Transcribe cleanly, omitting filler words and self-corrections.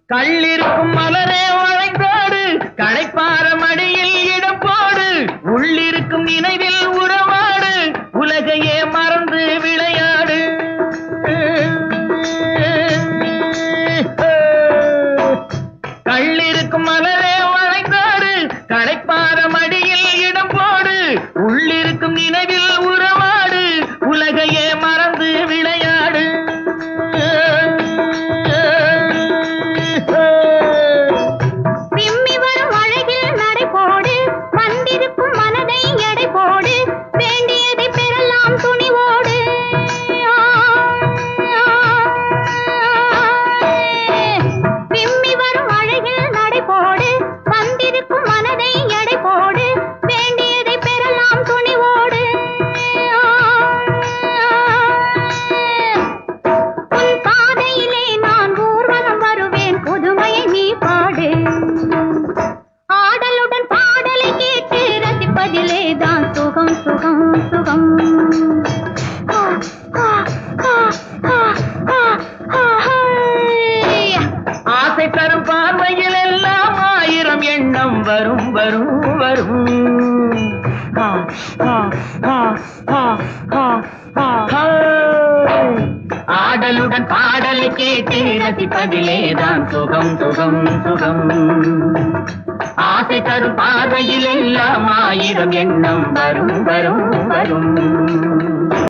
கள்ளிருக்கும் மலரே வளைந்தோடு களைப்பார மடியில் இடம் போடு உள்ளிருக்கும் நினைவில் உறவாடு உலகையே மறந்து விளையாடு கள்ளிருக்கும் மலரே வளைந்தோடு களைப்பார மடியில் இடம் போடு உள்ளிருக்கும் நினைவில் உறவாடு உலகையே மறந்து விளையாடு சுகம் சுகம் சுகம் ஆசை தரும் பார்வையில் எல்லாம் ஆயிரம் எண்ணம் வரும் வரும் வரும் ஆடலுடன் பாடலை கேட்டு ரசிப்பதிலேதான் சுகம் சுகம் சுகம் ஆசை தரும் பார்வையில் எல்லாம் ஆயிரம் எண்ணம் வரும் வரும் வரும்